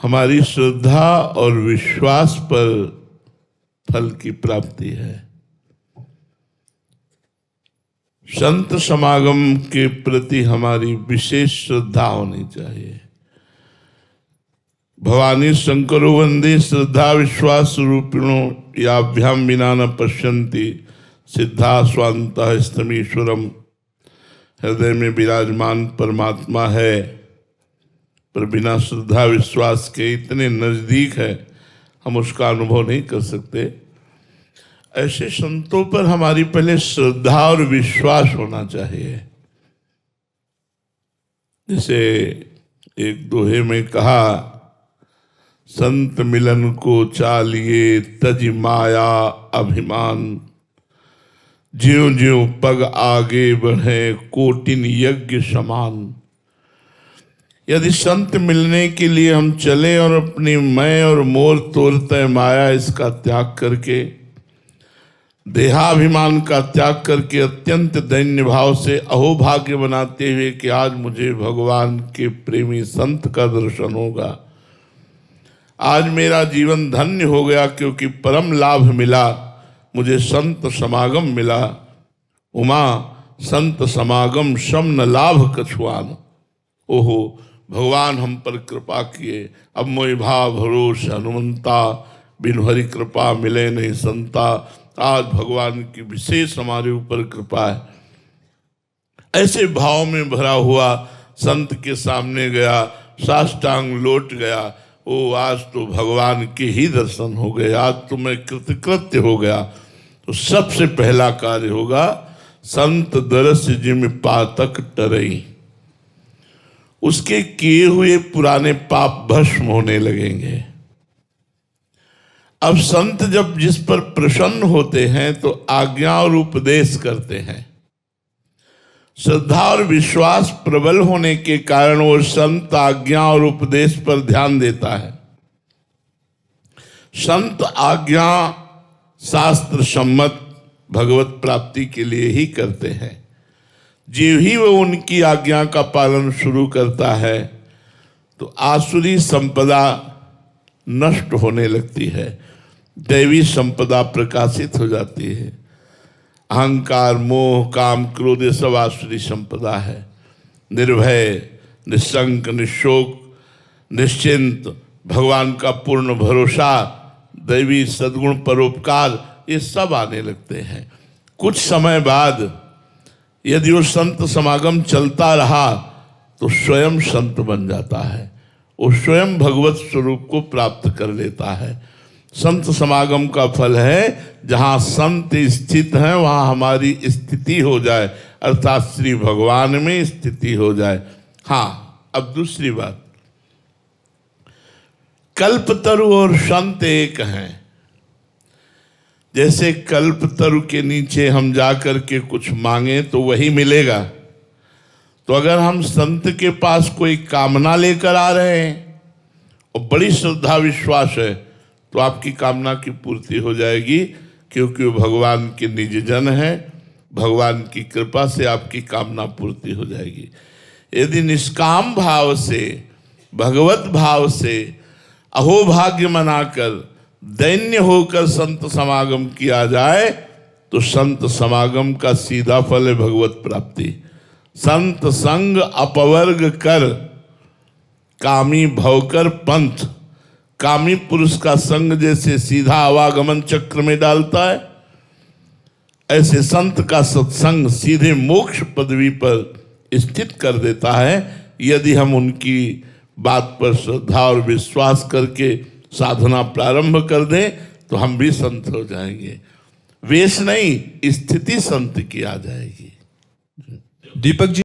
हमारी श्रद्धा और विश्वास पर फल की प्राप्ति है। संत समागम के प्रति हमारी विशेष श्रद्धा होनी चाहिए। भवानी शंकरो वंदे श्रद्धा विश्वास रूपिणो याभ्याम विना न पश्यन्ति सिद्धा स्वांतः स्तमीश्वरम। हृदय में विराजमान परमात्मा है, पर बिना श्रद्धा विश्वास के इतने नजदीक है हम उसका अनुभव नहीं कर सकते। ऐसे संतों पर हमारी पहले श्रद्धा और विश्वास होना चाहिए। जैसे एक दोहे में कहा, संत मिलन को चालिए तज माया अभिमान, ज्यों ज्यों पग आगे बढ़े कोटिन यज्ञ समान। यदि संत मिलने के लिए हम चले और अपनी मैं और मोर तोड़ते माया इसका त्याग करके, देहाभिमान का त्याग करके अत्यंत दैन्य भाव से अहोभाग्य बनाते हुए कि आज मुझे भगवान के प्रेमी संत का दर्शन होगा, आज मेरा जीवन धन्य हो गया क्योंकि परम लाभ मिला, मुझे संत समागम मिला। उमा संत समागम शम न लाभ कछुआन। ओहो भगवान हम पर कृपा किए, अब मोहि भाव भरोस हनुमंता, बिनु हरि कृपा मिले नहीं संता। आज भगवान की विशेष हमारे ऊपर कृपा है। ऐसे भाव में भरा हुआ संत के सामने गया, साष्टांग लौट गया। ओ आज तो भगवान के ही दर्शन हो गए, आज तो मैं कृतकृत्य हो गया। तो सबसे पहला कार्य होगा, संत दरस जिम पातक टरई। उसके किए हुए पुराने पाप भस्म होने लगेंगे। अब संत जब जिस पर प्रसन्न होते हैं तो आज्ञा और उपदेश करते हैं। श्रद्धा और विश्वास प्रबल होने के कारण वो संत आज्ञा और उपदेश पर ध्यान देता है। संत आज्ञा शास्त्र सम्मत भगवत प्राप्ति के लिए ही करते हैं। जीव ही वो उनकी आज्ञा का पालन शुरू करता है तो आसुरी संपदा नष्ट होने लगती है, दैवी संपदा प्रकाशित हो जाती है। अहंकार मोह काम क्रोध ये सब आसुरी संपदा है। निर्भय निशंक निशोक निश्चिंत भगवान का पूर्ण भरोसा, दैवी सद्गुण परोपकार ये सब आने लगते हैं। कुछ समय बाद यदि वो संत समागम चलता रहा तो स्वयं संत बन जाता है, वो स्वयं भगवत स्वरूप को प्राप्त कर लेता है। संत समागम का फल है जहाँ संत स्थित हैं वहाँ हमारी स्थिति हो जाए, अर्थात श्री भगवान में स्थिति हो जाए। हाँ, अब दूसरी बात, कल्पतरु और संत एक हैं। जैसे कल्पतरु के नीचे हम जाकर के कुछ मांगे तो वही मिलेगा, तो अगर हम संत के पास कोई कामना लेकर आ रहे हैं और बड़ी श्रद्धा विश्वास है तो आपकी कामना की पूर्ति हो जाएगी, क्योंकि वो भगवान के निज जन है। भगवान की कृपा से आपकी कामना पूर्ति हो जाएगी। यदि निष्काम भाव से भगवत भाव से अहोभाग्य मनाकर दैन्य होकर संत समागम किया जाए तो संत समागम का सीधा फल है भगवत प्राप्ति। संत संग अपवर्ग कर कामी भवकर पंथ। कामी पुरुष का संग जैसे सीधा आवागमन चक्र में डालता है, ऐसे संत का सत्संग सीधे मोक्ष पदवी पर स्थित कर देता है। यदि हम उनकी बात पर श्रद्धा और विश्वास करके साधना प्रारंभ कर दें तो हम भी संत हो जाएंगे। वेश नहीं, स्थिति संत की आ जाएगी। दीपक जी